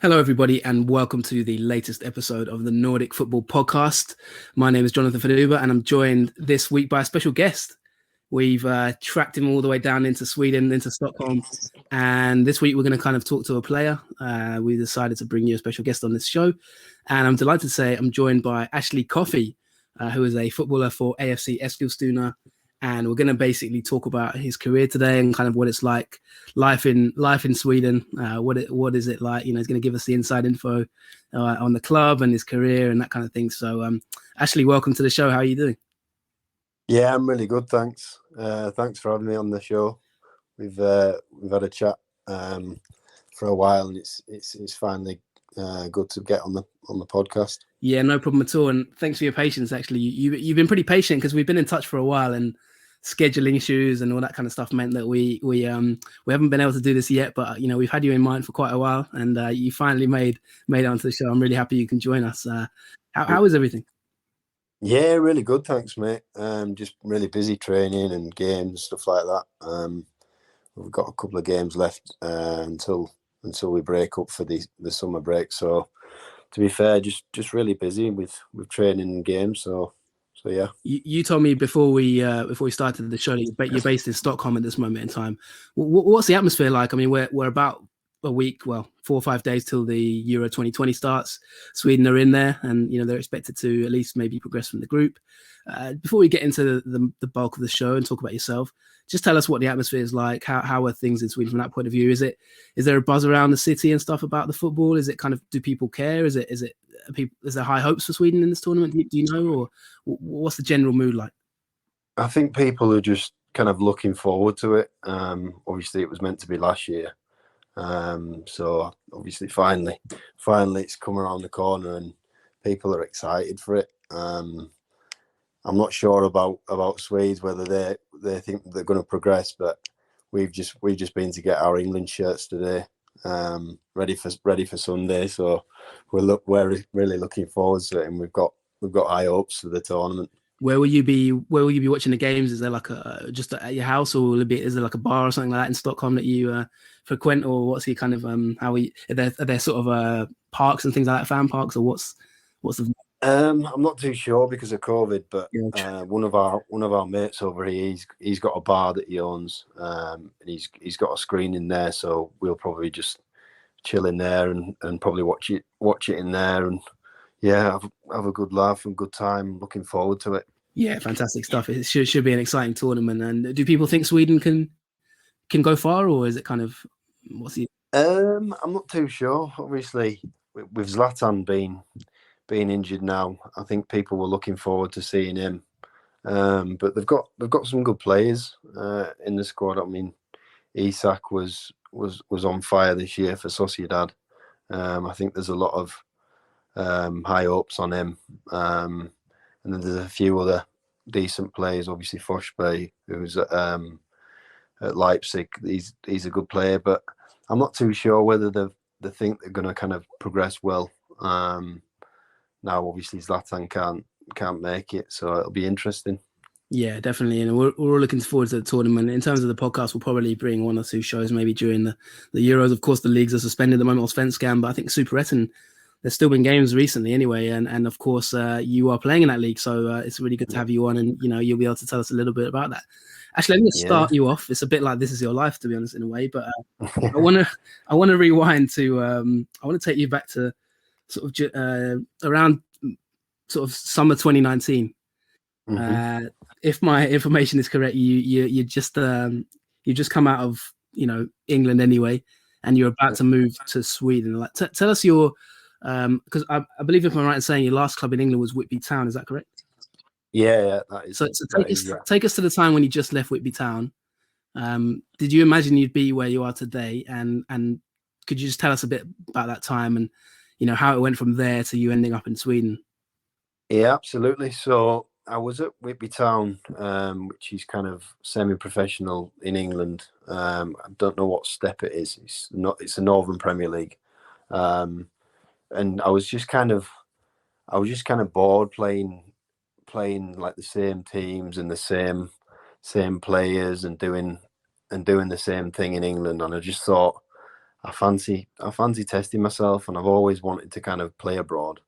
Hello, everybody, and welcome to the latest episode of the Nordic Football Podcast. My name is Jonathan Fadugba, and I'm joined this week by a special guest. We've tracked him all the way down into Sweden, into Stockholm, and this week we're going to kind of talk to a player. We decided to bring you a special guest on this show, and I'm delighted to say I'm joined by Ashley Coffey, who is a footballer for AFC Eskilstuna. And we're going to basically talk about his career today and kind of what it's like, life in Sweden. What is it like? You know, he's going to give us the inside info on the club and his career and that kind of thing. So, Ashley, welcome to the show. How are you doing? Yeah, I'm really good. Thanks. Thanks for having me on the show. We've had a chat for a while, and it's finally good to get on the podcast. Yeah, no problem at all. And thanks for your patience. Actually, you've been pretty patient because we've been in touch for a while, and scheduling issues and all that kind of stuff meant that we haven't been able to do this yet. But you know, we've had you in mind for quite a while, and you finally made it onto the show. I'm really happy you can join us. How is everything? Yeah, really good. Thanks, mate. Just really busy training and games, stuff like that. We've got a couple of games left until we break up for the summer break. So, to be fair, just really busy with training and games. So yeah. You told me before we started the show that you're based in Stockholm at this moment in time. What's the atmosphere like? I mean, we're about a week, 4 or 5 days till the Euro 2020 starts. Sweden are in there, and you know they're expected to at least maybe progress from the group. Before we get into the bulk of the show and talk about yourself, just tell us what the atmosphere is like. How are things in Sweden from that point of view? Is there a buzz around the city and stuff about the football? Is it kind of, do people care? Is there high hopes for Sweden in this tournament? Do you know, or what's the general mood like? I think people are just kind of looking forward to it. Obviously, it was meant to be last year. So obviously finally it's come around the corner and people are excited for it. I'm not sure about Swedes, whether they think they're going to progress, but we've just been to get our England shirts today, ready for Sunday. So we're really looking forward to it, and we've got high hopes for the tournament. Where will you be watching the games? Is there like just at your house, or is there like a bar or something like that in Stockholm that you frequent, or what's the kind of are there sort of parks and things like that, fan parks, or what's the? I'm not too sure because of COVID, but one of our mates over here, he's got a bar that he owns, and he's got a screen in there, so we'll probably just chill in there and probably watch it in there, and yeah, have a good laugh and good time. Looking forward to it. Yeah, fantastic stuff. It should be an exciting tournament. And do people think Sweden can go far, or is it kind of what's the? I'm not too sure. Obviously, with Zlatan being injured now, I think people were looking forward to seeing him. But they've got some good players in the squad. I mean, Isak was on fire this year for Sociedad. I think there's a lot of high hopes on him. And then there's a few other decent players. Obviously, Forsberg, who's at Leipzig, he's a good player, but I'm not too sure whether they think they're going to kind of progress well. Now, obviously, Zlatan can't make it, so it'll be interesting. Yeah, definitely. And we're all looking forward to the tournament. In terms of the podcast, we'll probably bring 1 or 2 shows maybe during the Euros. Of course, the leagues are suspended at the moment, Svenskan, but I think Superettan, there's still been games recently anyway. And of course, you are playing in that league. So it's really good to have you on, and, you know, you'll be able to tell us a little bit about that. Actually, let me start you off. It's a bit like This Is Your Life, to be honest, in a way. But I want to rewind to, I want to take you back to sort of around sort of summer 2019. Mm-hmm. If my information is correct, you just come out of, you know, England anyway, and you're about to move to Sweden. Like, tell us your, because I believe, if I'm right in saying, your last club in England was Whitby Town. Is that correct? Yeah, that is. So take us to the time when you just left Whitby Town. Did you imagine you'd be where you are today? And could you just tell us a bit about that time and, you know, how it went from there to you ending up in Sweden? Yeah, absolutely. So I was at Whitby Town, which is kind of semi-professional in England. I don't know what step it is. It's a Northern Premier League, and I was just kind of bored playing like the same teams and the same players and doing the same thing in England. And I just thought I fancy testing myself, and I've always wanted to kind of play abroad.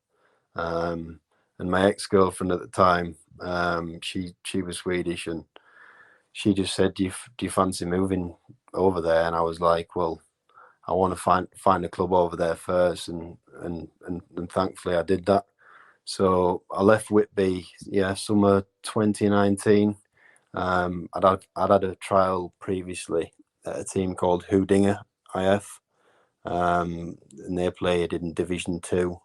And my ex-girlfriend at the time, she was Swedish, and she just said, "Do you fancy moving over there?" And I was like, "Well, I want to find a club over there first," and thankfully I did that. So I left Whitby, summer 2019. I'd had a trial previously at a team called Huddinge IF, and they played in Division 2,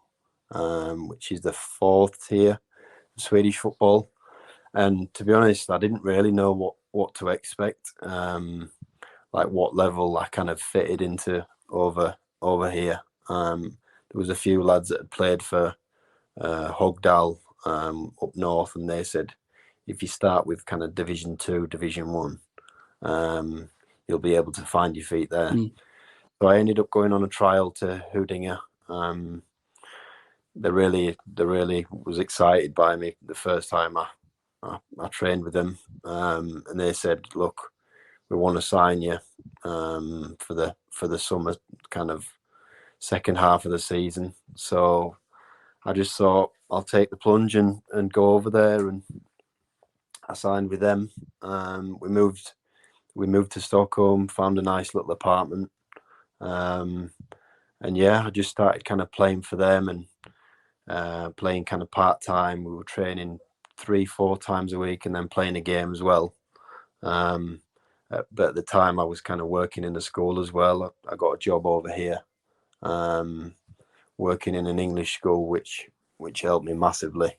which is the 4th tier of Swedish football. And to be honest, I didn't really know what to expect, like what level I kind of fitted into over here. There was a few lads that had played for Hogdal up north, and they said if you start with kind of Division 2, Division 1, you'll be able to find your feet there. So I ended up going on a trial to Huddinge. They really was excited by me the first time I trained with them, and they said, "Look, we want to sign you for the summer kind of second half of the season." So I just thought I'll take the plunge and go over there, and I signed with them. We moved to Stockholm, found a nice little apartment, and I just started kind of playing for them and playing kind of part time. We were training 3-4 times a week, and then playing a game as well. But at the time, I was kind of working in the school as well. I got a job over here, working in an English school, which helped me massively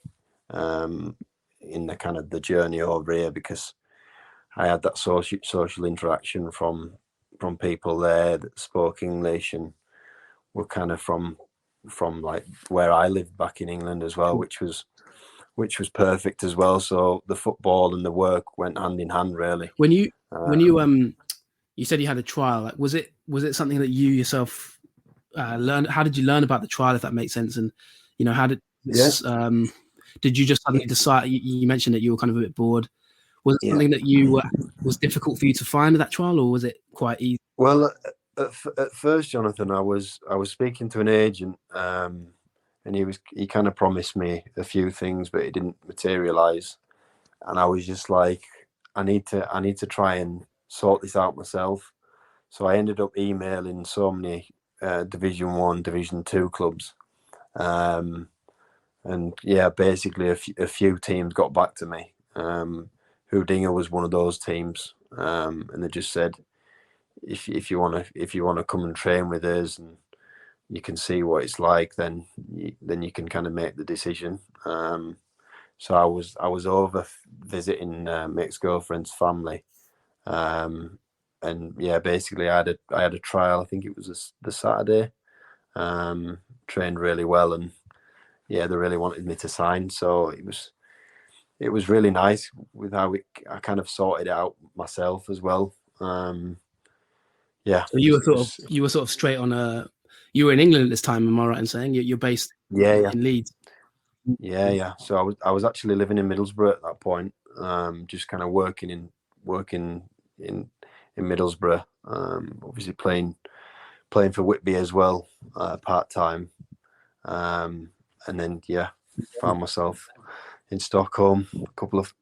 in the kind of the journey over here, because I had that social interaction from people there that spoke English and were kind of from like where I lived back in England as well, which was perfect as well. So the football and the work went hand in hand, really. When you you said you had a trial, like, was it something that you yourself learned? How did you learn about the trial, if that makes sense? And how did did you just suddenly decide? You mentioned that you were kind of a bit bored. Was it something that was difficult for you to find at that trial, or was it quite easy? Well, at first, Jonathan, I was speaking to an agent, and he kind of promised me a few things, but it didn't materialize. And I was just like, I need to try and sort this out myself. So I ended up emailing so many Division 1, Division 2 clubs, and basically a few teams got back to me. Huddinge was one of those teams, and they just said, if you want to come and train with us and you can see what it's like, then you can kind of make the decision. So I was over visiting my ex-girlfriend's family, and basically I had a trial. I think it was the Saturday. Trained really well, and they really wanted me to sign. So it was really nice with how I kind of sorted it out myself as well. So you were sort of straight on you were in England at this time, am I right in saying? You're based in Leeds? Yeah. So I was actually living in Middlesbrough at that point, just kind of working in Middlesbrough, obviously playing for Whitby as well, part time, and then found myself in Stockholm a couple of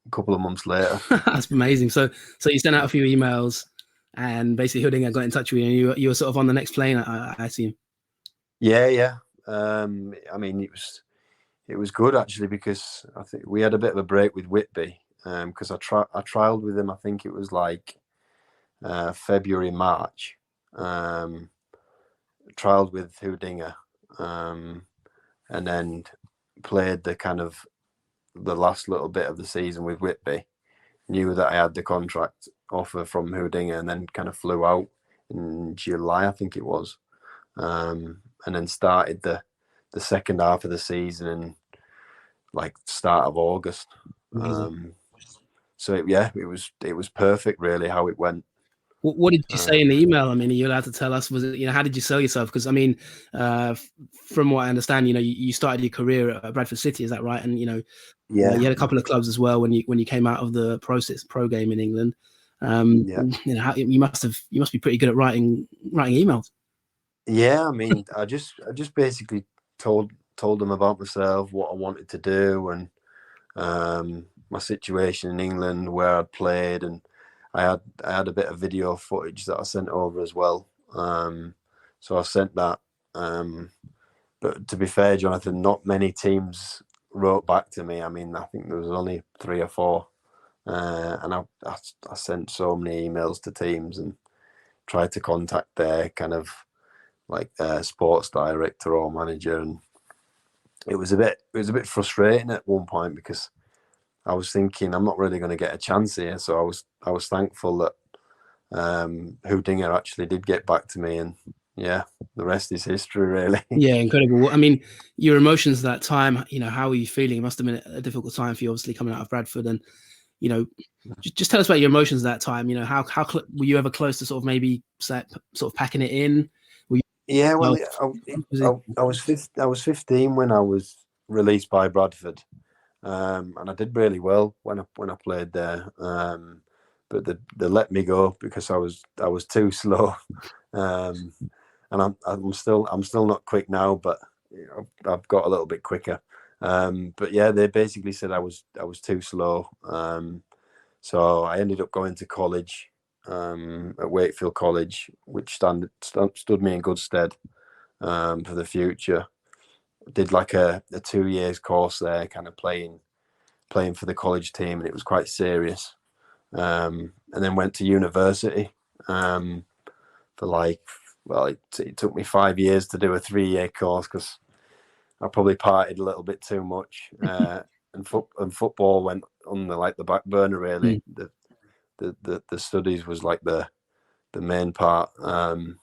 months later. That's amazing. So you sent out a few emails, and basically Huddinge got in touch with you, and you were sort of on the next plane, I assume. Yeah. I mean, it was good actually, because I think we had a bit of a break with Whitby, because I trialed with them. I think it was like February, March. Trialed with Huddinge, and then played the kind of the last little bit of the season with Whitby. Knew that I had the contract offer from Huddinge, and then kind of flew out in July, I think it was, and then started the second half of the season in like start of August. So it was perfect, really, how it went. What did you say in the email? I mean, are you allowed to tell us? Was it, how did you sell yourself? Because I mean, from what I understand, you started your career at Bradford City, is that right? And you had a couple of clubs as well when you came out of the pro game in England. You must be pretty good at writing emails. Yeah, I mean, I just basically told them about myself, what I wanted to do, and my situation in England, where I'd played, and I had a bit of video footage that I sent over as well. So I sent that. But to be fair, Jonathan, not many teams wrote back to me. I mean, I think there was only 3 or 4, and I sent so many emails to teams and tried to contact their kind of like sports director or manager, and it was a bit frustrating at one point because I was thinking I'm not really going to get a chance here. So I was thankful that Hoodinger actually did get back to me, and yeah, the rest is history, really. Yeah, incredible. I mean, your emotions at that time, how were you feeling? It must have been a difficult time for you, obviously coming out of Bradford, and just tell us about your emotions at that time. How were you ever close to sort of maybe sort of packing it in? Were you, Yeah, well, was it, I was 15 when I was released by Bradford, and I did really well when I played there. But they let me go because I was too slow, and I'm still not quick now, but I've got a little bit quicker. But yeah, they basically said I was too slow. So I ended up going to college, at Wakefield College, which stood me in good stead for the future. Did like a 2 years course there, kind of playing for the college team, and it was quite serious. And then went to university for it took me 5 years to do a 3-year course because I probably partied a little bit too much, and football went on the back burner really. The studies was like the main part. And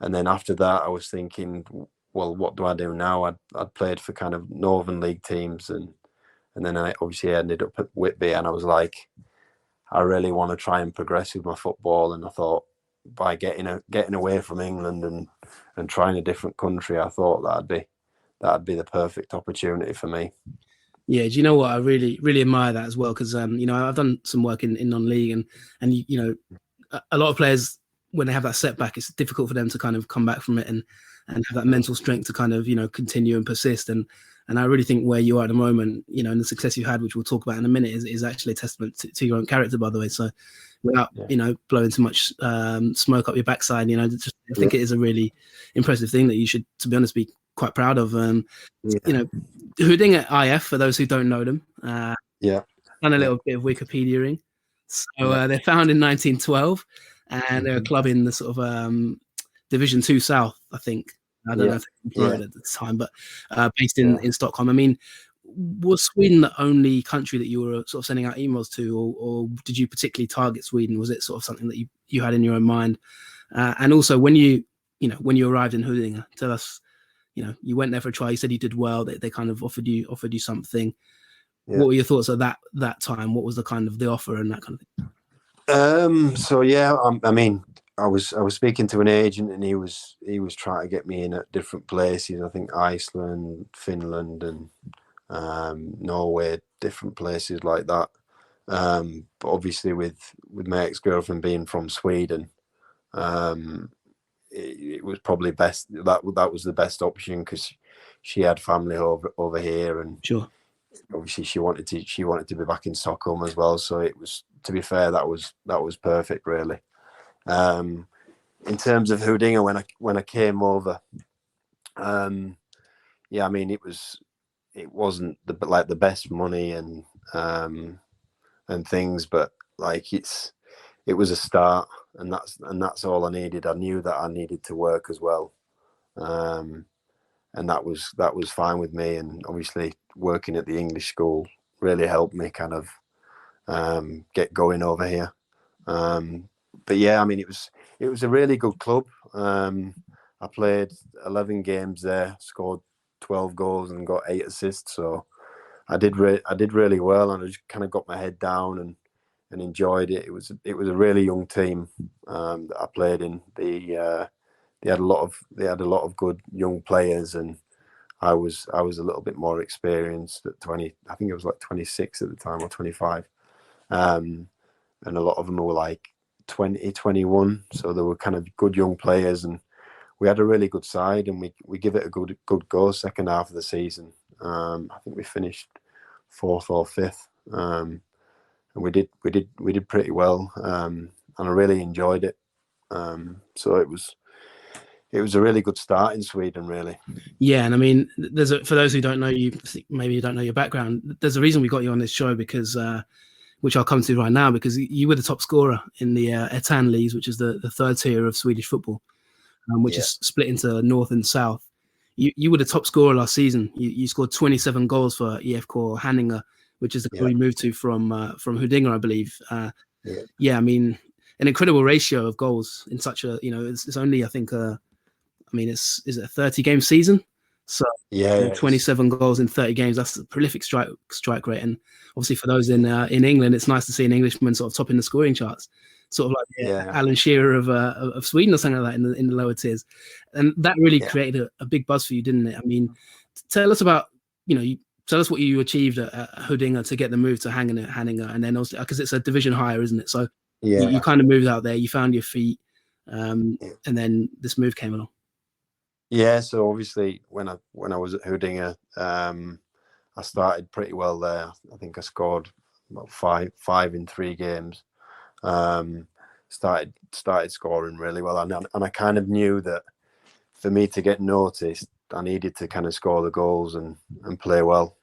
then after that, I was thinking, well, what do I do now? I'd played for kind of Northern League teams, and then I obviously ended up at Whitby, and I was like, I really want to try and progress with my football. And I thought by getting away from England and trying a different country, I thought that'd be the perfect opportunity for me. Yeah, do you know what? I really, really admire that as well because I've done some work in non-league, and a lot of players, when they have that setback, it's difficult for them to kind of come back from it and have that mental strength to kind of continue and persist. And I really think where you are at the moment, and the success you had, which we'll talk about in a minute, is actually a testament to your own character, by the way. So without blowing too much smoke up your backside, I think it is a really impressive thing that you should, to be honest, be quite proud of. Hooding at IF, for those who don't know them, done a little bit of Wikipediaing. So they're founded in 1912, and they're a club in the sort of Division 2 South, I think. I don't know if they were promoted at the time, but based in Stockholm. I mean, was Sweden the only country that you were sort of sending out emails to, or did you particularly target Sweden? Was it sort of something that you had in your own mind? And also, when you arrived in Huddinge, tell us, you went there for a try. You said you did well. They kind of offered you something. Yeah. What were your thoughts at that time? What was the kind of the offer and that kind of thing? So yeah, I mean, I was speaking to an agent, and he was trying to get me in at different places. I think Iceland, Finland, and Norway, different places like that. But obviously, with my ex-girlfriend being from Sweden, it was probably best that was the best option because she had family over here, and sure. Obviously she wanted to be back in Stockholm as well. So it was, to be fair, that was perfect, really. In terms of Huddinge, when I came over, yeah, I mean, it wasn't the best money and things, but like it was a start, and that's all I needed. I knew that I needed to work as well, and that was fine with me. And obviously, working at the English school really helped me kind of get going over here. But yeah, I mean, it was a really good club. I played 11 games there, scored 12 goals, and got 8 assists. So I did really well, and I just kind of got my head down and enjoyed it. It was a really young team that I played in. They had a lot of good young players, and I was a little bit more experienced at 20. I think it was like 26 at the time, or 25, and a lot of them were like 20, 21. So they were kind of good young players, and we had a really good side, and we give it a good go second half of the season. I think we finished 4th or 5th, and we did pretty well, and I really enjoyed it. So it was a really good start in Sweden, really. Yeah, and I mean, for those who don't know you, maybe you don't know your background. There's a reason we got you on this show because, which I'll come to right now, because you were the top scorer in the E13 leagues, which is the third tier of Swedish football, which is split into North and South. You were the top scorer last season. You scored 27 goals for EFK Haninge, which is the club we moved to from Huddinge, I believe. Yeah, I mean, an incredible ratio of goals in such a, it's only, I think, is it a 30-game season? So 27 goals in 30 games. That's a prolific strike rate. And obviously for those in England, it's nice to see an Englishman sort of topping the scoring charts, sort of like Alan Shearer of Sweden or something like that in the lower tiers. And that really created a big buzz for you, didn't it? I mean, tell us about, tell us what you achieved at Huddinge to get the move to Haninge, and then also because it's a division higher, isn't it? So you kind of moved out there, you found your feet, and then this move came along. Yeah, so obviously when I was at Huddinge, I started pretty well there. I think I scored about five in 3 games. Started scoring really well, and I kind of knew that for me to get noticed, I needed to kind of score the goals and play well.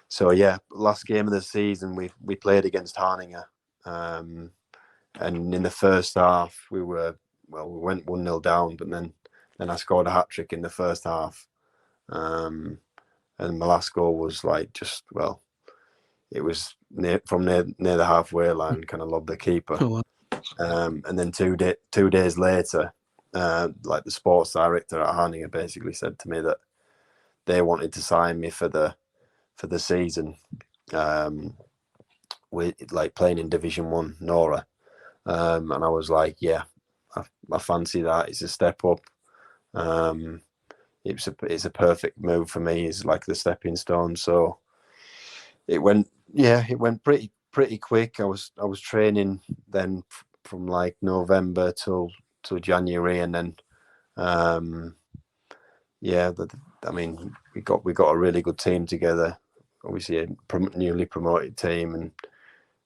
So yeah, last game of the season we played against Haninge, and in the first half we went 1-0 down, but then I scored a hat-trick in the first half. And my last goal was it was near the halfway line, kind of lobbed the keeper. Oh, wow. And then two days later, the sports director at Haninge basically said to me that they wanted to sign me for the season, with playing in Division 1 Norra. And I was like, yeah, I fancy that. It's a step up. It's a perfect move for me. It's like the stepping stone. So it went pretty quick. I was training then from November till January, and then we got a really good team together. Obviously a newly promoted team, and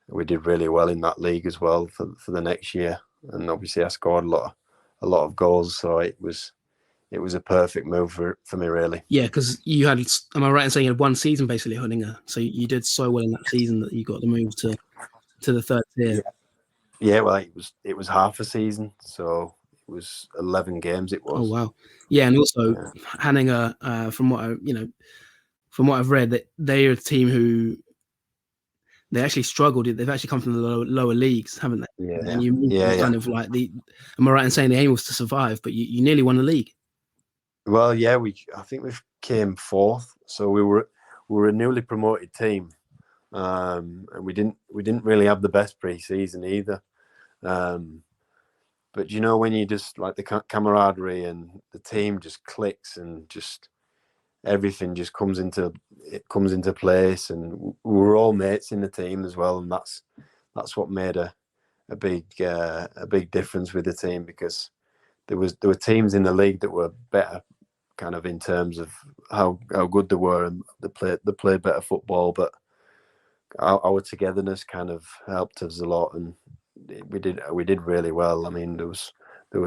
we did really well in that league as well for the next year. And obviously I scored a lot of goals, so it was a perfect move for me, really. Yeah, because you had, am I right in saying you had 1 season basically at Huddinge? So you did so well in that season that you got the move to the third tier. Yeah, well, it was half a season, so it was 11 games. It was. Oh wow, yeah, and also Haninge, from what I've read, that they are a team who they actually struggled. They've actually come from the lower leagues, haven't they? Yeah, and you kind of like am I right in saying the aim was to survive, but you nearly won the league? Well, yeah, I think we came 4th, so we were a newly promoted team, and we didn't really have the best pre-season either. But when you just the camaraderie and the team just clicks, and just everything just comes into place, and we were all mates in the team as well, and that's what made a big difference with the team, because there were teams in the league that were better, kind of in terms of how good they were, and they played better football, but our togetherness kind of helped us a lot, and we did really well. I mean, there was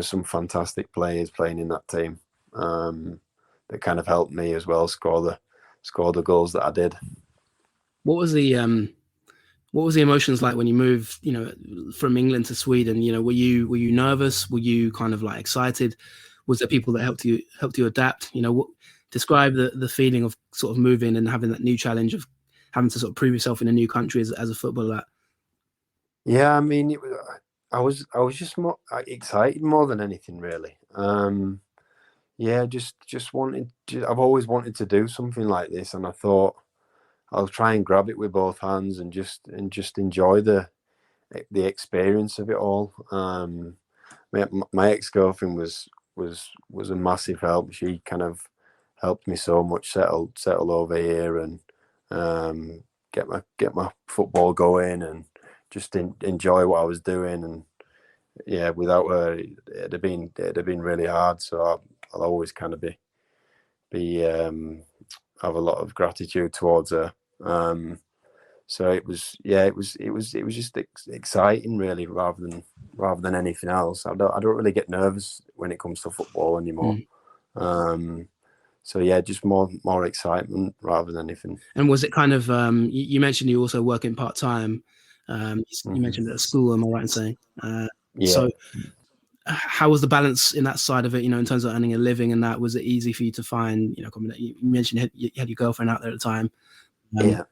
some fantastic players playing in that team, that kind of helped me as well score the goals that I did. What was the emotions like when you moved, from England to Sweden? Were you nervous? Were you kind of excited? Was there people that helped you adapt? Describe the feeling of sort of moving and having that new challenge of having to sort of prove yourself in a new country as a footballer. Yeah, I mean, I was just more excited more than anything, really. Yeah, just wanted. I've always wanted to do something like this, and I thought I'll try and grab it with both hands and just enjoy the experience of it all. My ex-girlfriend was a massive help. She kind of helped me so much settle over here, and get my football going, and just enjoy what I was doing. And yeah, without her, it'd have been really hard. So I'll always kind of be have a lot of gratitude towards her. So it was just exciting, really, rather than anything else. I don't really get nervous when it comes to football anymore. So yeah, just more excitement rather than anything. And was it kind of you mentioned you also working part-time? You mentioned at school, am I right in saying? Yeah. So how was the balance in that side of it, in terms of earning a living, and that was it easy for you to find, you mentioned you had your girlfriend out there at the time. Yeah.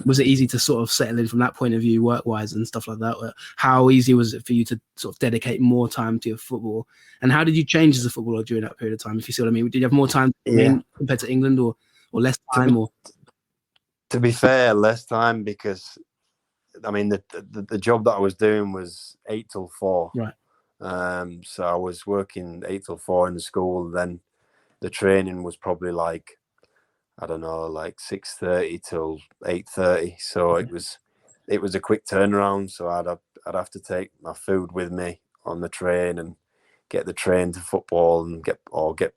Was it easy to sort of settle in from that point of view, work-wise and stuff like that? How easy was it for you to sort of dedicate more time to your football? And how did you change as a footballer during that period of time, if you see what I mean? Did you have more time compared to England, or less time? To be fair, less time, because I mean the job that I was doing was 8 till 4. Right. So I was working 8 till 4 in the school. Then the training was probably like, I don't know, like 6:30 till 8:30. So it was a quick turnaround. So I'd have to take my food with me on the train and get the train to football and get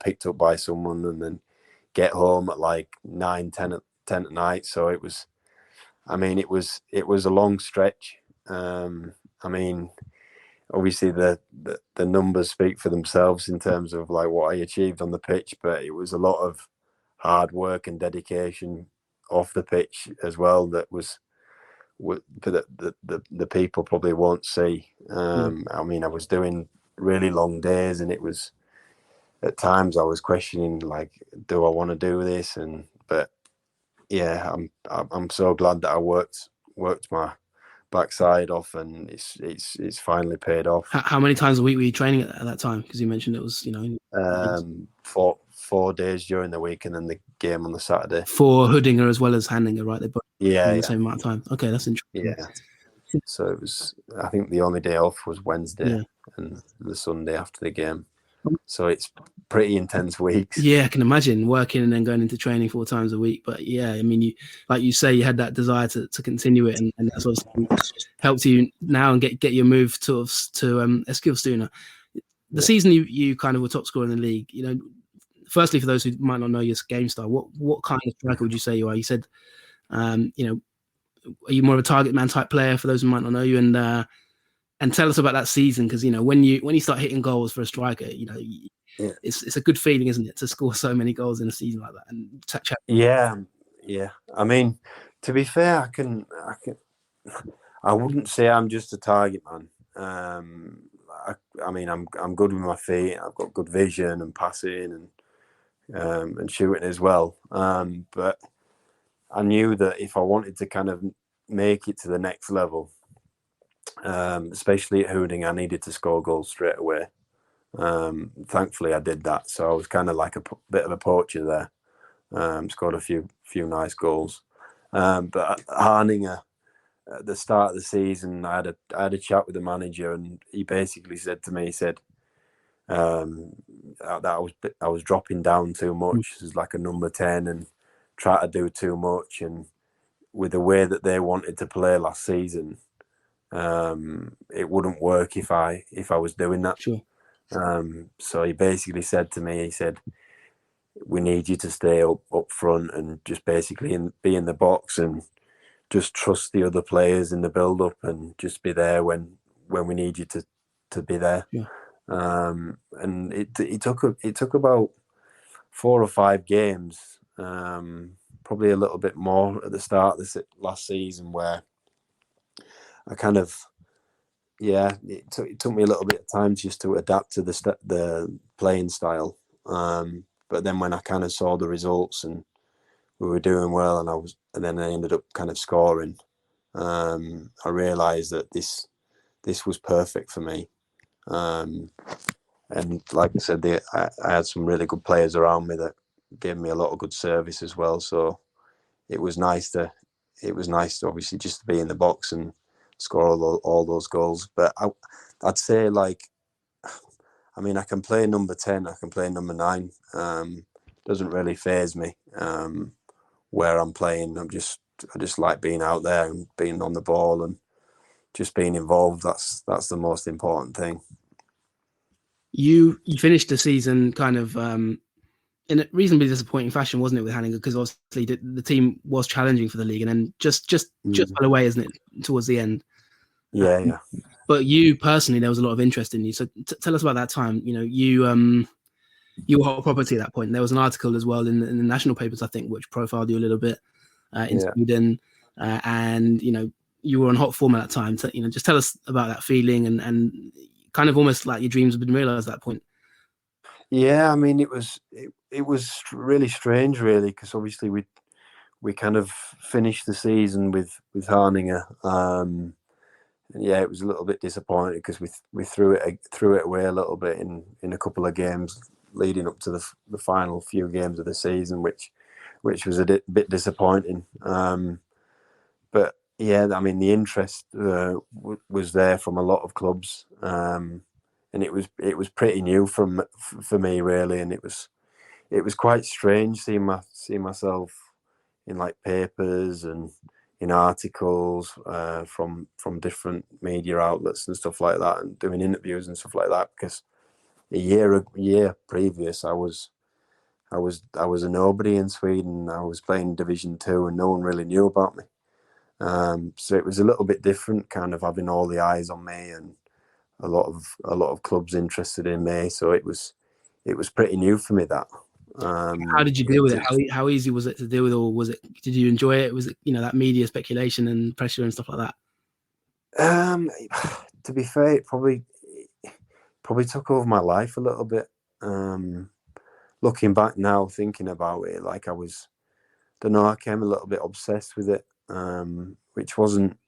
picked up by someone, and then get home at like 9, 10 at night. So it was a long stretch. I mean, obviously the numbers speak for themselves in terms of like what I achieved on the pitch, but it was a lot of hard work and dedication off the pitch as well. That was the people probably won't see. I mean, I was doing really long days, and it was, at times I was questioning, like, do I want to do this? But yeah, I'm so glad that I worked my backside off, and it's finally paid off. How many times a week were you training at that time? Because you mentioned it was, 4 days during the week, and then the game on the Saturday. For Hoodinger as well as Handinger, right? They both the same amount of time. Okay, that's interesting. Yeah. So it was, I think the only day off was Wednesday and the Sunday after the game. So it's pretty intense weeks. Yeah, I can imagine working and then going into training 4 times a week. But yeah, I mean, like you say, you had that desire to continue it, and that's what's helped you now and get your move to Eskilstuna. The season you kind of were top scorer in the league. Firstly, for those who might not know your game style, what kind of striker would you say you are? You said, are you more of a target man type player, for those who might not know you? And tell us about that season, because when you start hitting goals for a striker, it's a good feeling, isn't it, to score so many goals in a season like that? And yeah. I mean, to be fair, I wouldn't say I'm just a target man. I mean, I'm good with my feet. I've got good vision and passing and shooting as well. But I knew that if I wanted to kind of make it to the next level, especially at Hooding, I needed to score goals straight away. Thankfully, I did that. So I was kind of like a bit of a poacher there. Scored a few nice goals. But at Harninger, at the start of the season, I had a chat with the manager, and he basically said to me, that I was dropping down too much as like a number 10 and try to do too much, and with the way that they wanted to play last season, it wouldn't work if I was doing that. Sure. So he basically said to me, he said, we need you to stay up front and just basically be in the box and just trust the other players in the build up and just be there when we need you to be there. Yeah. And it took about 4 or 5 games, probably a little bit more at the start of this last season, where I kind of, it took me a little bit of time just to adapt to the playing style. But then when I kind of saw the results and we were doing well, and then I ended up kind of scoring, I realised that this was perfect for me. And like I said, I had some really good players around me that gave me a lot of good service as well. So it was nice to obviously just to be in the box and score all those goals. But I'd say, like, I mean, I can play number 10, I can play number 9. Doesn't really faze me where I'm playing. I just like being out there and being on the ball and just being involved. That's the most important thing. You finished the season kind of in a reasonably disappointing fashion, wasn't it, with Hanninga? Because obviously the team was challenging for the league, and then just fell away, isn't it, towards the end? Yeah. But you personally, there was a lot of interest in you. So tell us about that time. You were hot property at that point. There was an article as well in the national papers, I think, which profiled you a little bit in Sweden, and you were on hot form at that time. So just tell us about that feeling and kind of almost like your dreams have been realized at that point. Yeah, I mean, it was really strange, really, because obviously we kind of finished the season with Harninger. And yeah, it was a little bit disappointing because we threw it away a little bit in a couple of games leading up to the final few games of the season, which was a bit disappointing. But yeah, I mean, the interest was there from a lot of clubs, and it was pretty new for me, really, and it was quite strange seeing myself in like papers and in articles from different media outlets and stuff like that, and doing interviews and stuff like that. Because a year previous, I was a nobody in Sweden. I was playing Division 2, and no one really knew about me. So it was a little bit different, kind of having all the eyes on me and a lot of clubs interested in me. So it was pretty new for me, that. How did you deal with it? How easy was it to deal with, or did you enjoy it? Was it that media speculation and pressure and stuff like that? To be fair, it probably took over my life a little bit. Looking back now, thinking about it, like I became a little bit obsessed with it, which wasn't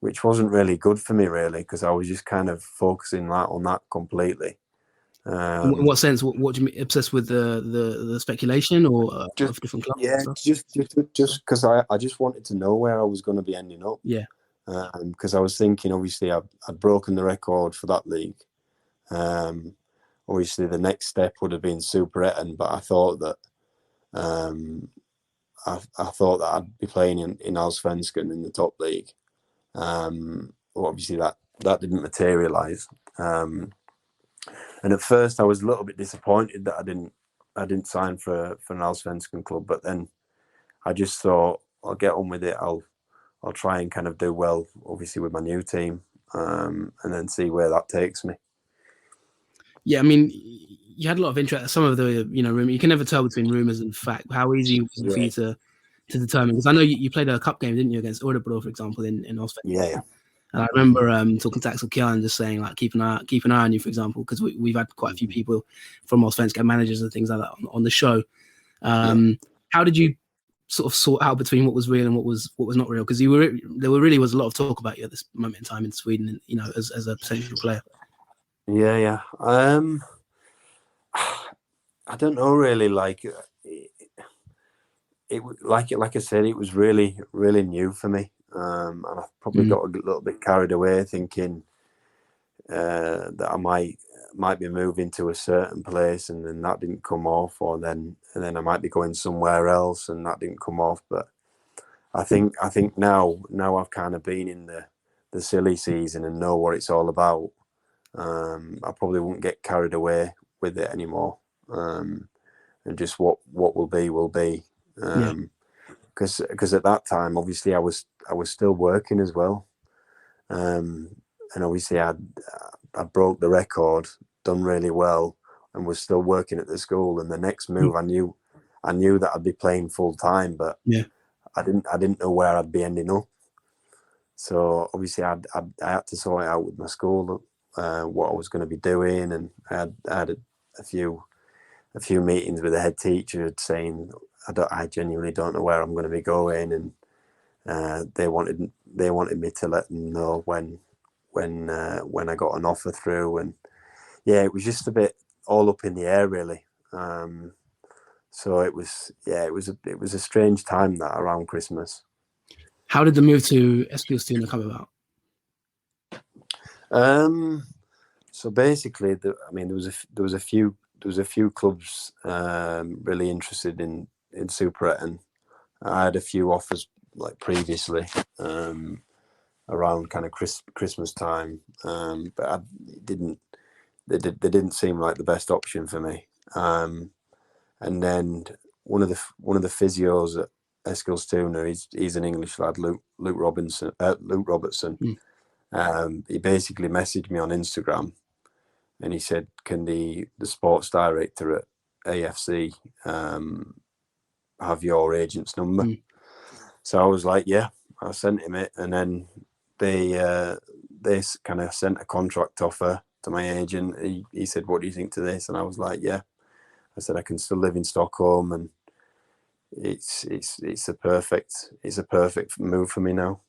really good for me, really, because I was just kind of focusing on that completely. in what sense? What do you mean, obsessed with the speculation or of different clubs? Yeah, just because I just wanted to know where I was going to be ending up. Yeah. Because I was thinking, obviously, I'd broken the record for that league. Obviously, the next step would have been Superettan, but I thought that I thought that I'd be playing in Allsvenskan in the top league. Well, obviously, that didn't materialise. And at first, I was a little bit disappointed that I didn't sign for an Allsvenskan club. But then I just thought, I'll get on with it. I'll try and kind of do well, obviously, with my new team, and then see where that takes me. Yeah, I mean, you had a lot of interest. Some of the rumor, you can never tell between rumors and fact. How easy was it for you to determine? Because I know you played a cup game, didn't you, against Örebro, for example, in Allsvenskan? Yeah. And I remember talking to Axel Kjell and just saying, like, keep an eye on you, for example, because we've had quite a few people from Allsvenskan managers and things like that on the show. How did you sort of sort out between what was real and what was not real? Because there really was a lot of talk about you at this moment in time in Sweden, as a potential player. Yeah. I don't know, really. Like like I said, it was really, really new for me. And I probably got a little bit carried away, thinking that I might be moving to a certain place, and then that didn't come off, and then I might be going somewhere else, and that didn't come off. But I think now I've kind of been in the silly season and know what it's all about. I probably won't get carried away with it anymore, and just what will be. Because at that time, obviously, I was still working as well, and obviously I broke the record, done really well, and was still working at the school. And the next move, I knew that I'd be playing full time, but I didn't know where I'd be ending up. So obviously, I had to sort it out with my school, what I was going to be doing, and I had a few meetings with the head teacher saying I genuinely don't know where I'm going to be going, and they wanted me to let them know when I got an offer through, and it was just a bit all up in the air, really. So it was a strange time, that around Christmas. How did the move to Eskilstuna come about? So basically, there was a few clubs really interested in Superettan. I had a few offers like previously around kind of Christmas time, but it didn't they didn't seem like the best option for me. And then one of the physios at Eskilstuna, he's an English lad, Luke Robertson. He basically messaged me on Instagram, and he said, "Can the sports director at AFC have your agent's number?" So I was like, "Yeah." I sent him it, and then they kind of sent a contract offer to my agent. He said, "What do you think to this?" And I was like, "Yeah." I said, "I can still live in Stockholm, and it's a perfect move for me now."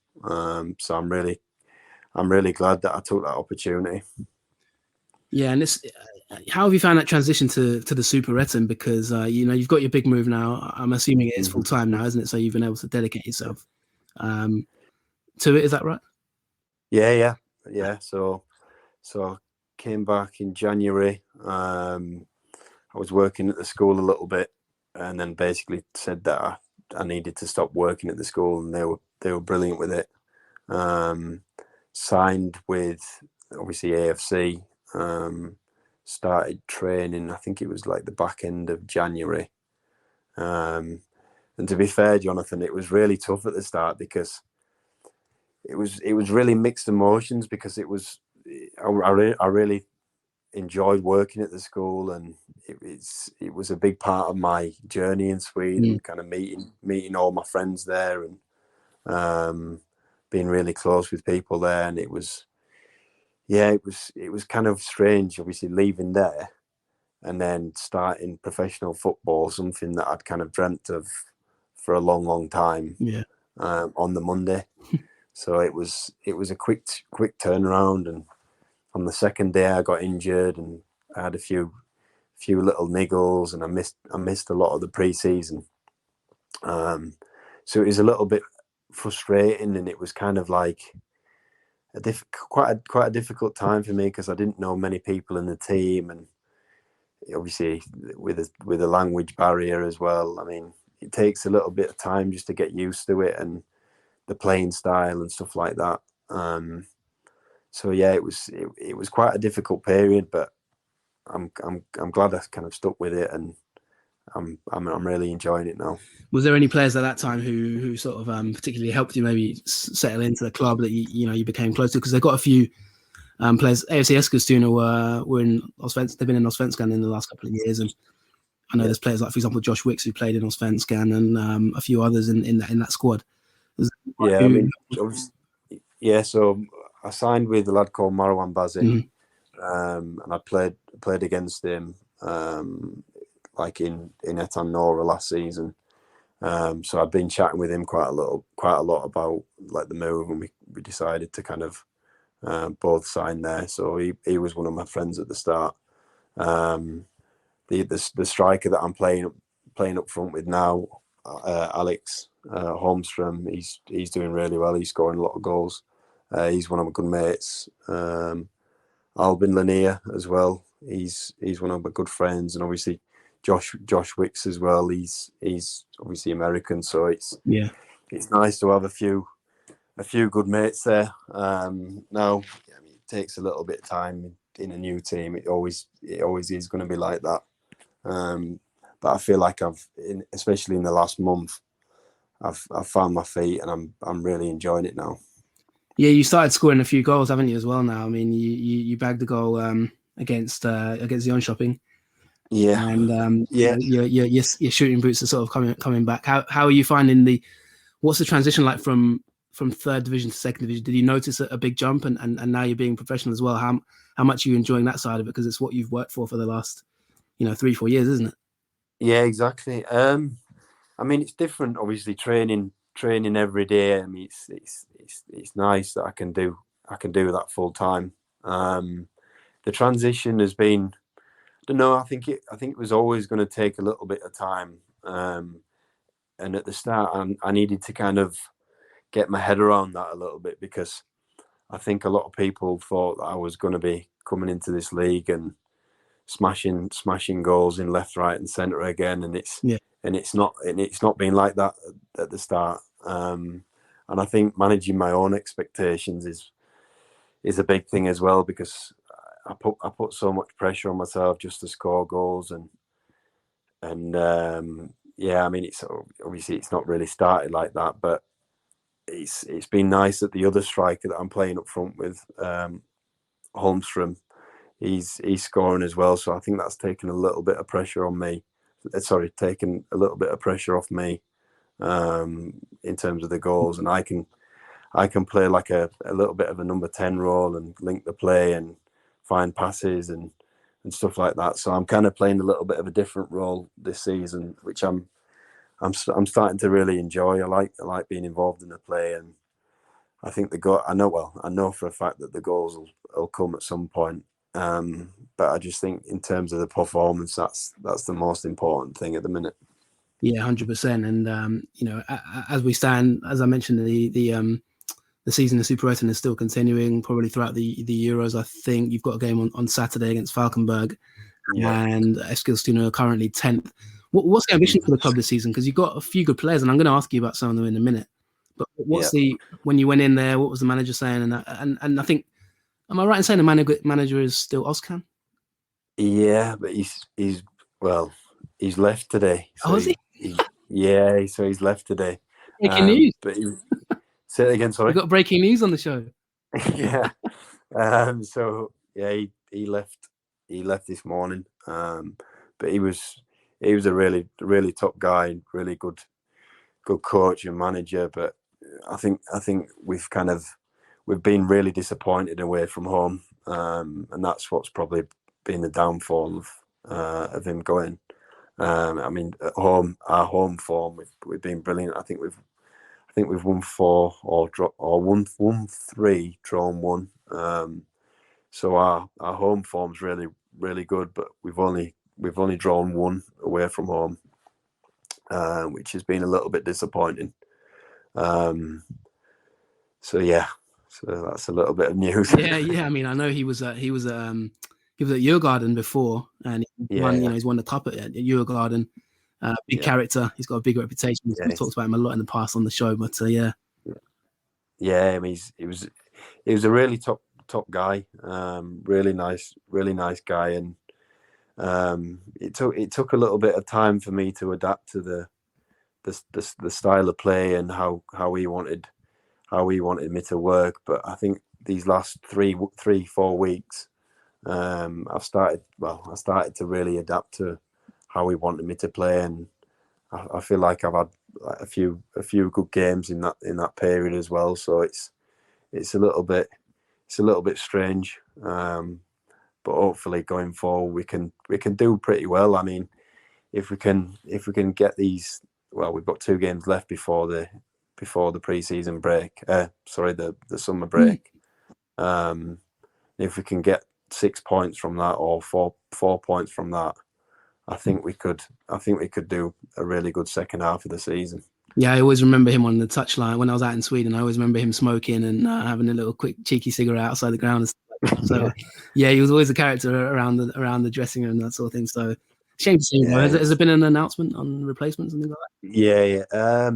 So I'm really glad that I took that opportunity. Yeah, and how have you found that transition to the Superettan? Because you've got your big move now. I'm assuming it is full time now, isn't it? So you've been able to dedicate yourself to it. Is that right? Yeah. So I came back in January. I was working at the school a little bit, and then basically said that I needed to stop working at the school, and they were brilliant with it. Signed with obviously AFC. Started training, I think it was like the back end of January. And to be fair, Jonathan, it was really tough at the start because it was really mixed emotions, because I really enjoyed working at the school, and it was a big part of my journey in Sweden, kind of meeting all my friends there, and being really close with people there. And it was kind of strange, obviously, leaving there and then starting professional football, something that I'd kind of dreamt of for a long time. On the Monday. So it was a quick turnaround, and on the second day I got injured, and I had a few little niggles, and I missed a lot of the pre-season. So it was a little bit frustrating, and it was kind of like quite a difficult time for me, because I didn't know many people in the team, and obviously with a language barrier as well. I mean, it takes a little bit of time just to get used to it and the playing style and stuff like that. So yeah, it was quite a difficult period, but I'm glad I kind of stuck with it, and I'm really enjoying it now. Was there any players at that time who sort of particularly helped you maybe settle into the club that you became close to? Because they've got a few players. AFC Eskilstuna were in they've been in Allsvenskan in the last couple of years, and I know there's players like, for example, Josh Wicks, who played in Allsvenskan, and a few others in that squad. Yeah, I mean, so I signed with a lad called Marwan Bazin, and I played against him like in Etan Nora last season. So I've been chatting with him quite a lot about like the move, and we decided to kind of both sign there. So he was one of my friends at the start. The striker that I'm playing up front with now, Alex Holmstrom, he's doing really well. He's scoring a lot of goals. He's one of my good mates. Albin Lanier as well. He's one of my good friends, and obviously Josh Wicks as well. He's obviously American, so it's nice to have a few good mates there. Now, I mean, it takes a little bit of time in a new team. It always is going to be like that. But I feel like especially in the last month, I've found my feet, and I'm really enjoying it now. Yeah, you started scoring a few goals, haven't you, as well now? I mean, you bagged a goal against Jönköping. Yeah, and your shooting boots are sort of coming back. How are you finding what's the transition like from third division to second division? Did you notice a big jump, and now you're being professional as well? How much are you enjoying that side of it? Because it's what you've worked for the last 3-4 years, isn't it? Yeah, exactly. I mean, it's different, obviously, training every day. I mean, it's nice that I can do that full time. The transition has been, I don't know, I think it was always going to take a little bit of time. And at the start, I needed to kind of get my head around that a little bit, because I think a lot of people thought that I was going to be coming into this league and smashing goals in left, right, and centre again, and it's not been like that at the start. And I think managing my own expectations is a big thing as well, because I put so much pressure on myself just to score goals, and yeah, I mean, it's obviously it's not really started like that, but it's been nice that the other striker that I'm playing up front with, Holmstrom, he's scoring as well. So I think that's taken a little bit of pressure on me. Sorry, taken a little bit of pressure off me in terms of the goals, and I can play like a little bit of a number 10 role and link the play and find passes and stuff like that. So I'm kind of playing a little bit of a different role this season, which I'm starting to really enjoy. I like being involved in the play, and I think I know for a fact that the goals will come at some point. But I just think in terms of the performance, that's the most important thing at the minute. Yeah, 100%. And as we stand, as I mentioned, the season of Superettan is still continuing, probably throughout the Euros. I think you've got a game on Saturday against Falkenberg, and Eskilstuna are currently 10th. What's the ambition for the club this season? Because you've got a few good players, and I'm going to ask you about some of them in a minute. But when you went in there, what was the manager saying? And I think, am I right in saying the manager is still Ozcan? Yeah, but he's left today. So is he? So he's left today. Breaking news. But say it again, sorry. We've got breaking news on the show. Yeah. So yeah, he left this morning. But he was a really top guy, really good coach and manager. But I think we've been really disappointed away from home, and that's what's probably been the downfall of him going. I mean, at home, our home form, we've been brilliant. I think we've won 4 or won 3, drawn 1. So our home form's really, really good, but we've only drawn 1 away from home, which has been a little bit disappointing. So that's a little bit of news. Yeah. I mean, I know he was at Djurgården before, and he's won the cup at Djurgården. Big character. He's got a big reputation. We've talked about him a lot in the past on the show, but yeah. Yeah, I mean, he was a really top guy. Really nice guy, and it took a little bit of time for me to adapt to the style of play and how he wanted me to work. But I think these last 3-4 weeks, I started to really adapt to how he wanted me to play, and I feel like I've had a few good games in that period as well. So it's a little bit strange, but hopefully going forward we can do pretty well. I mean, if we can get these, well, we've got 2 games left before the pre-season break. The summer break. If we can get 6 points from that, or 4 points from that, I think we could do a really good second half of the season. Yeah, I always remember him on the touchline when I was out in Sweden. I always remember him smoking and having a little quick cheeky cigarette outside the ground and stuff like that. So yeah, he was always a character around the dressing room and that sort of thing. So shame to see him. Has there been an announcement on replacements and things like that? Yeah.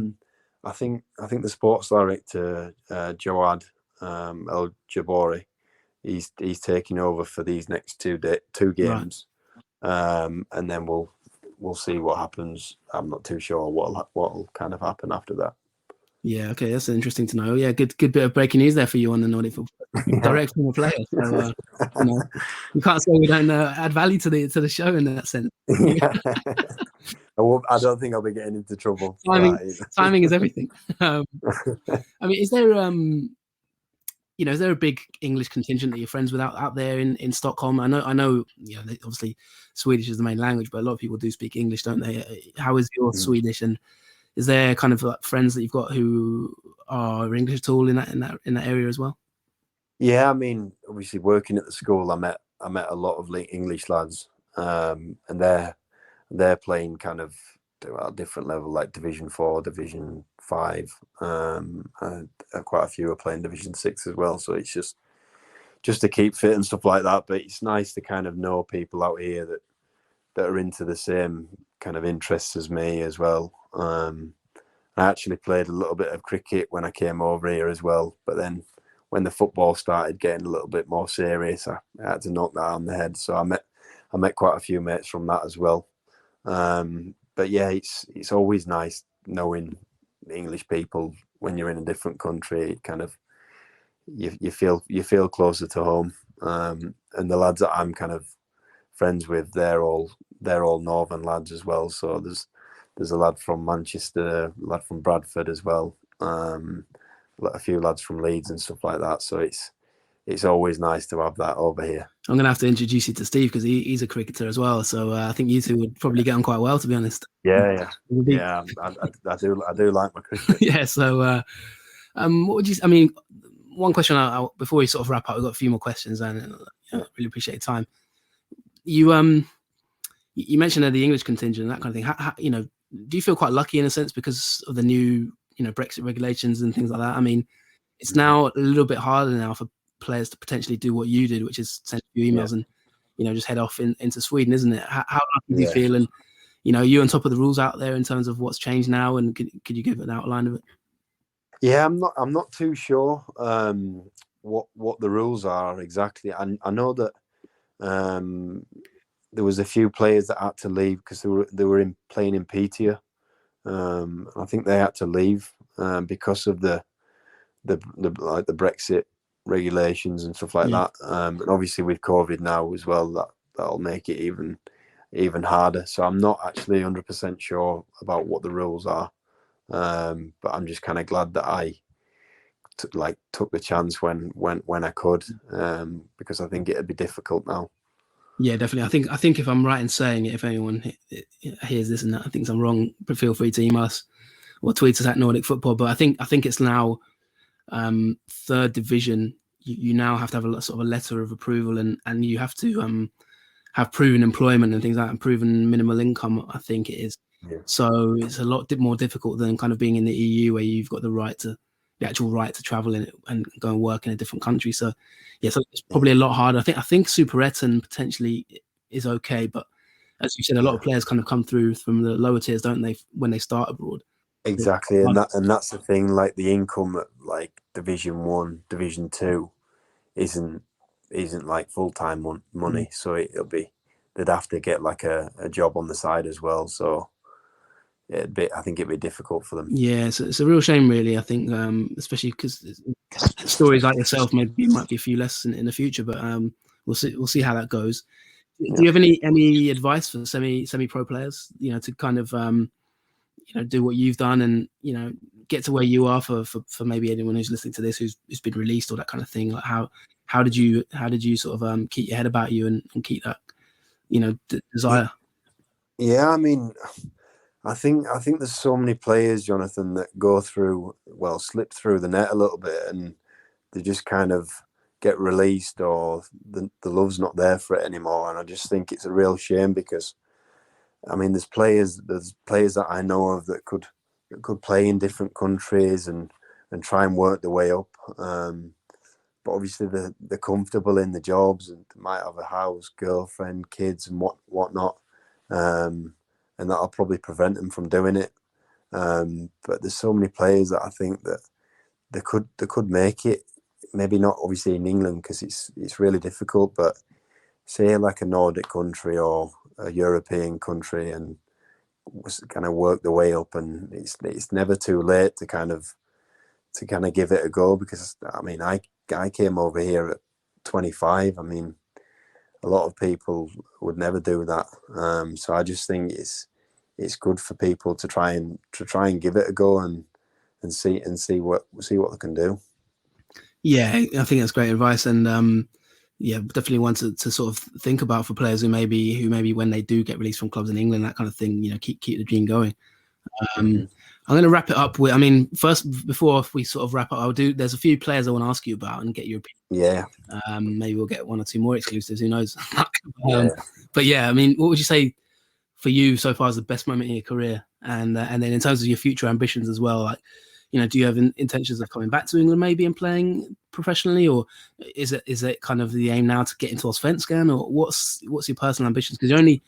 I think the sports director, Jawad El Jabori, he's taking over for these next 2 games. Right. And then we'll see what happens. I'm not too sure what'll kind of happen after that. Yeah, okay, that's interesting to know. Yeah, good bit of breaking news there for you on the Nordic Football, direct from a player. So you can't say we don't add value to the show in that sense. Yeah. I don't think I'll be getting into trouble. Timing is everything. I mean, is there is there a big English contingent that you're friends with out there in Stockholm? I know, obviously Swedish is the main language, but a lot of people do speak English, don't they? How is your Swedish, and is there kind of like friends that you've got who are English at all in that area as well? Yeah, I mean, obviously working at the school, I met a lot of English lads, and they're playing kind of at a different level, like Division 4, Division 5. And quite a few are playing Division 6 as well. So it's just to keep fit and stuff like that. But it's nice to kind of know people out here that are into the same kind of interests as me as well. I actually played a little bit of cricket when I came over here as well. But then when the football started getting a little bit more serious, I had to knock that on the head. So I met quite a few mates from that as well. But yeah, it's always nice knowing English people when you're in a different country. It kind of you feel closer to home. And the lads that I'm kind of friends with, they're all northern lads as well. So there's a lad from Manchester, a lad from Bradford as well. A few lads from Leeds and stuff like that. So it's always nice to have that over here. I'm going to have to introduce you to Steve because he's a cricketer as well. So I think you two would probably get on quite well, to be honest. Yeah. I do like my cricket. Yeah. So what would you? I mean, one question before we sort of wrap up, we've got a few more questions, and really appreciate your time. You mentioned the English contingent and that kind of thing. How, do you feel quite lucky in a sense because of the new Brexit regulations and things like that? I mean, it's now a little bit harder now for players to potentially do what you did, which is send a few emails and just head off into Sweden, isn't it? How lucky do you feel? And you on top of the rules out there in terms of what's changed now, and could you give an outline of it? Yeah, I'm not too sure what the rules are exactly. I know that there was a few players that had to leave because they were playing in Petear. I think they had to leave because of the Brexit regulations and stuff like that. And obviously with COVID now as well, that'll make it even harder. So I'm not actually 100% sure about what the rules are. But I'm just kind of glad that I took the chance when I could, because I think it'd be difficult now. Yeah, definitely. I think if I'm right in saying it, if anyone hears this and that, I think I'm wrong, but feel free to email us or tweet us at Nordic Football. But I think it's now third division. You now have to have a sort of a letter of approval, and you have to have proven employment and things like that, and proven minimal income, I think it is. Yeah. So it's a lot more difficult than kind of being in the EU, where you've got the actual right to travel in and go and work in a different country. So yeah, so it's probably a lot harder. I think Superettan potentially is okay, but as you said, a lot of players kind of come through from the lower tiers, don't they, when they start abroad? Exactly, and that's the thing. Like the income at like Division 1, Division 2 isn't like full-time money. So they'd have to get like a job on the side as well. So I think it'd be difficult for them. Yeah, so it's a real shame, really. I think, especially because stories like yourself maybe might be a few less in the future, but we'll see how that goes. Do you have any advice for semi-pro players? To kind of do what you've done and get to where you are for maybe anyone who's listening to this who's been released or that kind of thing. Like how did you sort of keep your head about you and keep that desire? Yeah, I mean, I think there's so many players, Jonathan, that slip through the net a little bit, and they just kind of get released, or the love's not there for it anymore. And I just think it's a real shame, because I mean, there's players that I know of that could play in different countries and try and work their way up. But obviously they're comfortable in the jobs and might have a house, girlfriend, kids, and whatnot. And that'll probably prevent them from doing it. But there's so many players that I think that they could make it. Maybe not obviously in England, because it's really difficult. But say like a Nordic country or a European country, and kind of work the way up. And it's never too late to kind of give it a go. Because I mean, I came over here at 25. I mean, a lot of people would never do that. So I just think it's good for people to try and give it a go and see what they can do. Yeah, I think that's great advice, and definitely one to sort of think about for players who maybe when they do get released from clubs in England, that kind of thing, keep the dream going. I'm going to wrap it up with, I mean, first, before we sort of wrap up, there's a few players I want to ask you about and get your opinion. Yeah. Maybe we'll get one or two more exclusives, who knows? But yeah, I mean, what would you say for you so far is the best moment in your career? And then in terms of your future ambitions as well, like, do you have intentions of coming back to England maybe and playing professionally, or is it kind of the aim now to get into Allsvenskan, or what's your personal ambitions? Because you're only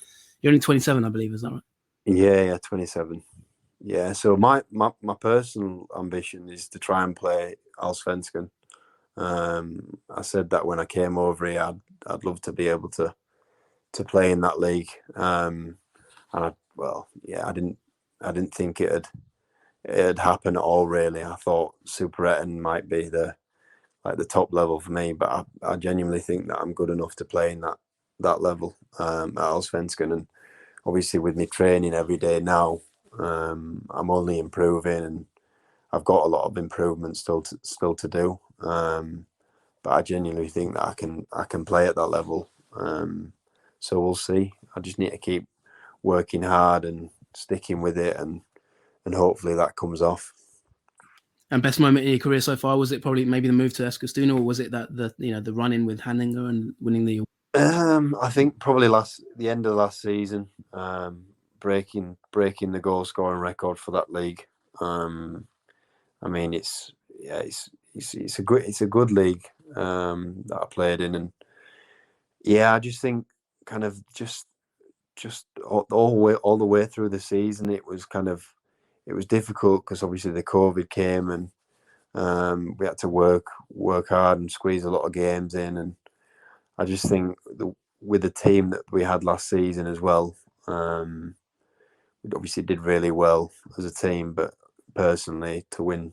27, I believe, is that right? Yeah, 27. Yeah, so my personal ambition is to try and play Allsvenskan. I said that when I came over here, I'd love to be able to play in that league. And I didn't think it'd happen at all. Really, I thought Superettan might be the top level for me, but I genuinely think that I'm good enough to play in that level at Allsvenskan. And obviously, with me training every day now, I'm only improving, and I've got a lot of improvements still to do. But I genuinely think that I can play at that level. So we'll see. I just need to keep working hard and sticking with it, and hopefully that comes off. And best moment in your career so far, was it probably maybe the move to Eskilstuna, or was it that the run in with Hanninger and winning the? I think probably the end of last season, breaking the goal scoring record for that league. I mean, it's a good league that I played in, and yeah, I just think kind of just all the way through the season, it was difficult because obviously the COVID came, and we had to work hard and squeeze a lot of games in. And I just think with the team that we had last season as well, we obviously did really well as a team. But personally, to win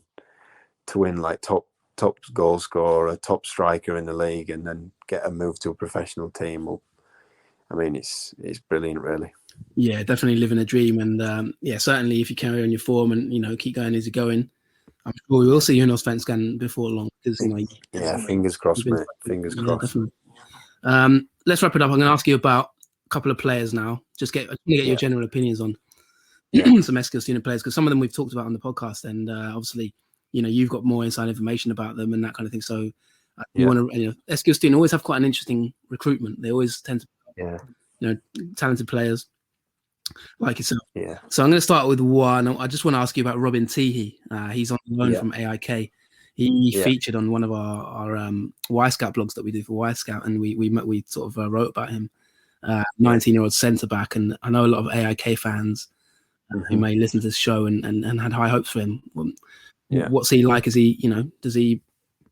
like top goal scorer, top striker in the league, and then get a move to a professional team, well, I mean, it's brilliant, really. Yeah, definitely living a dream. And yeah, certainly if you carry on your form and keep going as you're going, I'm sure we will see you in Allsvenskan before long. Because fingers crossed, mate. Fingers crossed. Definitely. Let's wrap it up. I'm going to ask you about a couple of players now. Just get your general opinions on some Eskilstuna players, because some of them we've talked about on the podcast, and obviously, you've got more inside information about them and that kind of thing. So you want to, Eskilstuna always have quite an interesting recruitment. They always tend to, talented players like yourself. Yeah. So I'm going to start with one. I just want to ask you about Robin Teehee. He's on loan from AIK. He featured on one of our Y Scout blogs that we do for Y Scout, and we sort of wrote about him. 19-year-old centre back, and I know a lot of AIK fans who may listen to this show and had high hopes for him. What's he like? Is he, is he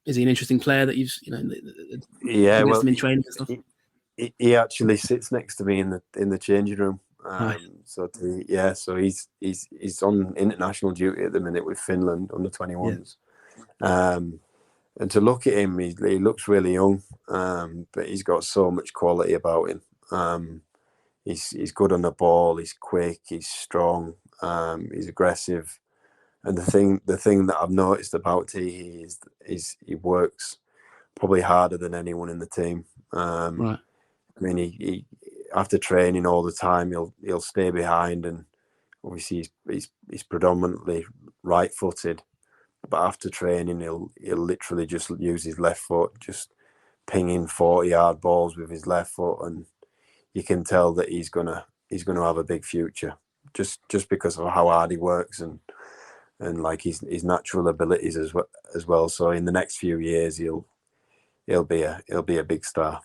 an interesting player that you've, well, him in training and stuff? He actually sits next to me in the changing room. So he's on international duty at the minute with Finland under 21s. And to look at him, he looks really young, but he's got so much quality about him. He's good on the ball. He's quick. He's strong. He's aggressive. And the thing that I've noticed about T is he works probably harder than anyone in the team. Right. I mean, he after training all the time, he'll stay behind, and obviously he's predominantly right-footed. But after training, he'll literally just use his left foot, just pinging 40-yard balls with his left foot, and you can tell that he's gonna have a big future, just because of how hard he works and like his natural abilities as well. So in the next few years, he'll be a big star.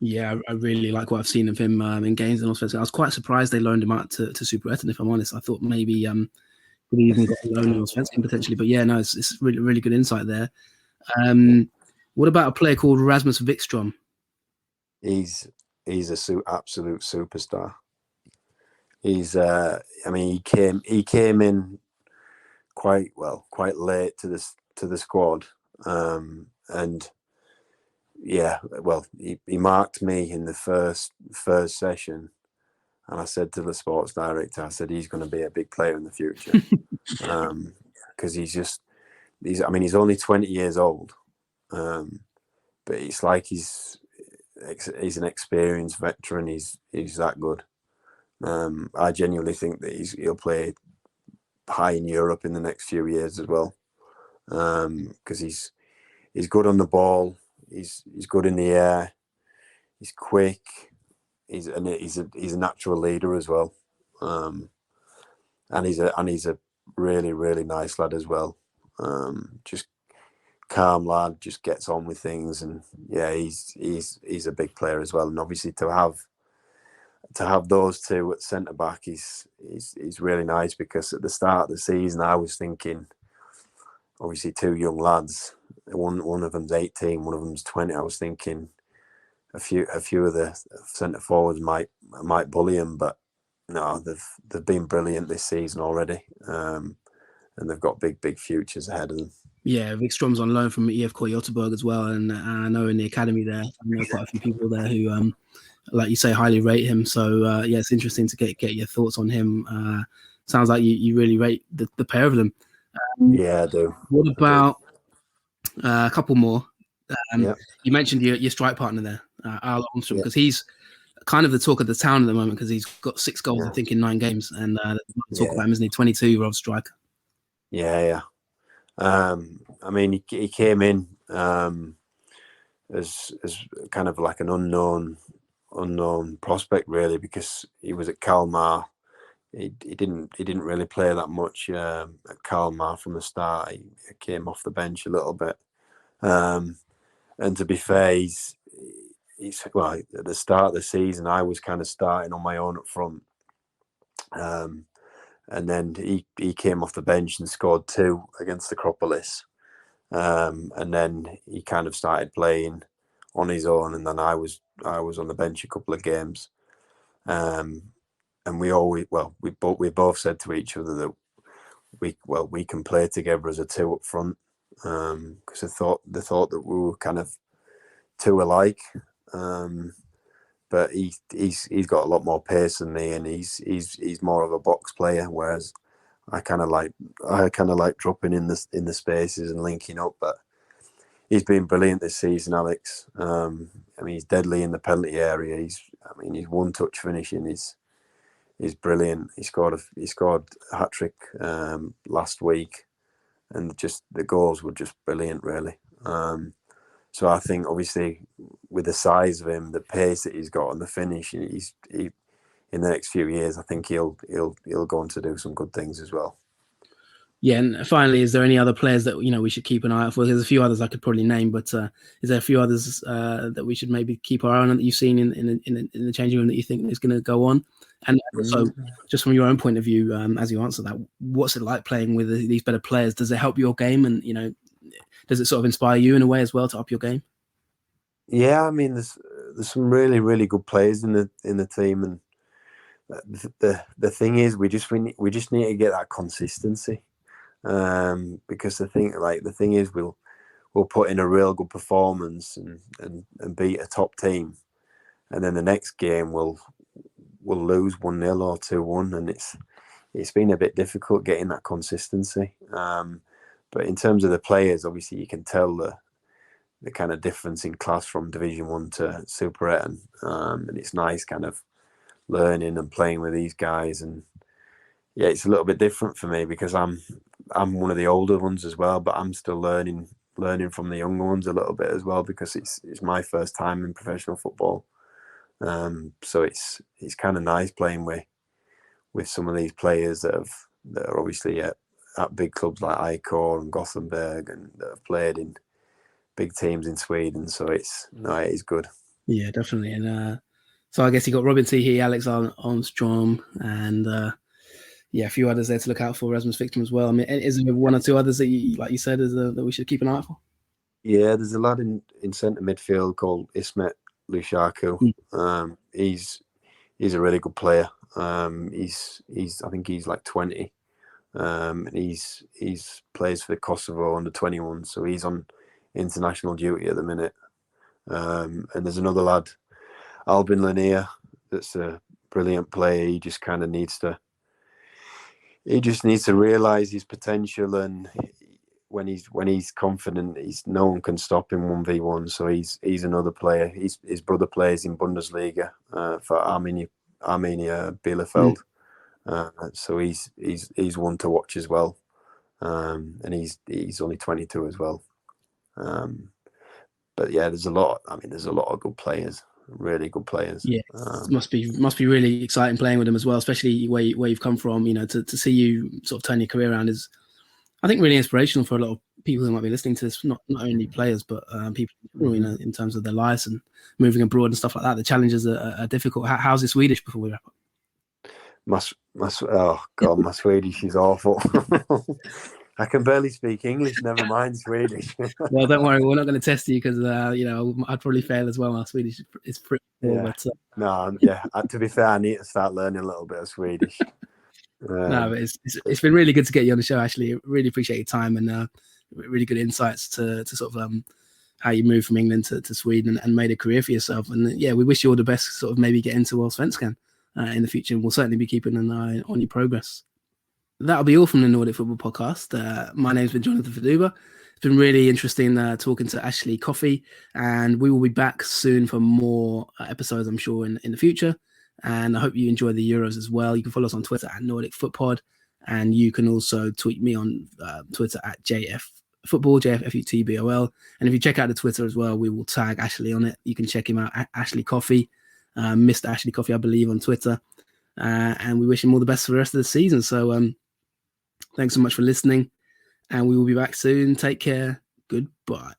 Yeah, I really like what I've seen of him in games and Allsvenskan. I was quite surprised they loaned him out to Superettan, if I'm honest. I thought maybe we even got a loan in Allsvenskan potentially. But yeah, no, it's really, really good insight there. What about a player called Rasmus Wikström? He's a absolute superstar. He's I mean, he came in quite late to the squad, and yeah, well, he marked me in the first session, and I said to the sports director, I said he's going to be a big player in the future, because he's only 20 years old, but it's like he's an experienced veteran. He's that good. I genuinely think that he'll play high in Europe in the next few years as well, because he's good on the ball. He's good in the air. He's quick. He's a natural leader as well, and he's a really, really nice lad as well. Just calm lad, just gets on with things, and yeah, he's a big player as well. And obviously to have those two at centre back is really nice, because at the start of the season I was thinking, obviously two young lads, one of them's 18, one of them's 20. I was thinking a few of the centre forwards might bully him, but no, they've been brilliant this season already, and they've got big futures ahead of them. Yeah, Wikström's on loan from EF Göteborg as well, and I know in the academy there, I know quite a few people there who, like you say, highly rate him. So yeah, it's interesting to get your thoughts on him. Sounds like you really rate the pair of them. Yeah, I do. What about a couple more? Yeah. You mentioned your strike partner there, Al Armstrong, Yeah. because he's kind of the talk of the town at the moment because he's got 6 goals, Yeah. I think, in 9 games, and talk Yeah. about him, isn't he? 22-year-old striker. Yeah. I mean, he came in as kind of like an unknown prospect, really, because he was at Kalmar. He didn't really play that much at Kalmar from the start. He came off the bench a little bit, and to be fair, he's well, at the start of the season, I was kind of starting on my own up front, and then he came off the bench and scored 2 against Acropolis, and then he kind of started playing on his own, and then I was on the bench a couple of games, and we both said to each other that we can play together as a 2 up front, because they thought that we were kind of 2 alike, but he's got a lot more pace than me, and he's more of a box player, whereas I kind of like dropping in the spaces and linking up. But he's been brilliant this season, Alex. I mean, he's deadly in the penalty area. His one-touch finishing is brilliant. He scored a hat-trick last week, and just the goals were just brilliant, really. So I think, obviously, with the size of him, the pace that he's got, and the finish, in the next few years, I think he'll go on to do some good things as well. Yeah, and finally, is there any other players that we should keep an eye out for? There's a few others I could probably name, but is there a few others that we should maybe keep our eye on that you've seen in the changing room that you think is going to go on? And also, just from your own point of view, as you answer that, what's it like playing with these better players? Does it help your game, and does it sort of inspire you in a way as well to up your game? Yeah, I mean, there's some really good players in the team, and the thing is, we just need to get that consistency, because the thing is, we'll put in a real good performance and beat a top team, and then the next game we'll lose 1-0 or 2-1, and it's been a bit difficult getting that consistency. But in terms of the players, obviously you can tell the kind of difference in class from Division 1 to Superettan, and it's nice kind of learning and playing with these guys. And yeah, it's a little bit different for me because I'm one of the older ones as well, but I'm still learning from the younger ones a little bit as well, because it's my first time in professional football. So it's kind of nice playing with some of these players that are obviously at big clubs like IK and Gothenburg, and that have played in big teams in Sweden. So it is good. Yeah, definitely. And so I guess you got Robin Teehee, Alex Armstrong, and a few others there to look out for. Rasmus Wikström as well. I mean, is there 1 or 2 others that you, like you said, that we should keep an eye out for? Yeah, there's a lad in centre midfield called Ismet Lushaku. He's a really good player. I think he's like 20, and he's plays for the Kosovo under 21, so he's on international duty at the minute. And there's another lad, Albin Lanier, that's a brilliant player. He just kind of needs to realise his potential, and when he's confident, no one can stop him 1v1. So he's another player. His brother plays in Bundesliga for Arminia Bielefeld. So he's one to watch as well, and he's only 22 as well. But yeah, there's a lot of good players, really good players. Yeah, must be really exciting playing with them as well, especially where you've come from. To see you sort of turn your career around is, I think, really inspirational for a lot of people who might be listening to this. Not only players, but people, in terms of their lives and moving abroad and stuff like that. The challenges are difficult. How's the Swedish before we wrap up? My Swedish is awful. I can barely speak English, never mind Swedish. Well, don't worry, we're not going to test you because I'd probably fail as well. My Swedish is pretty poor, Yeah. but No, yeah. To be fair, I need to start learning a little bit of Swedish. No, but it's been really good to get you on the show, Ashley. Really appreciate your time and really good insights to sort of how you moved from England to Sweden and made a career for yourself. And yeah, we wish you all the best. Sort of maybe get into Allsvenskan in the future, and we'll certainly be keeping an eye on your progress. That'll be all from the Nordic Football Podcast. My name's been Jonathan Fadugba. It's been really interesting talking to Ashley Coffey, and we will be back soon for more episodes, I'm sure, in the future. And I hope you enjoy the Euros as well. You can follow us on Twitter at Nordic Footpod, and you can also tweet me on Twitter at JFFootball, JFFUTBOL. And if you check out the Twitter as well, we will tag Ashley on it. You can check him out at Ashley Coffey, Mr. Ashley Coffey, I believe, on Twitter. And we wish him all the best for the rest of the season. So thanks so much for listening, and we will be back soon. Take care. Goodbye.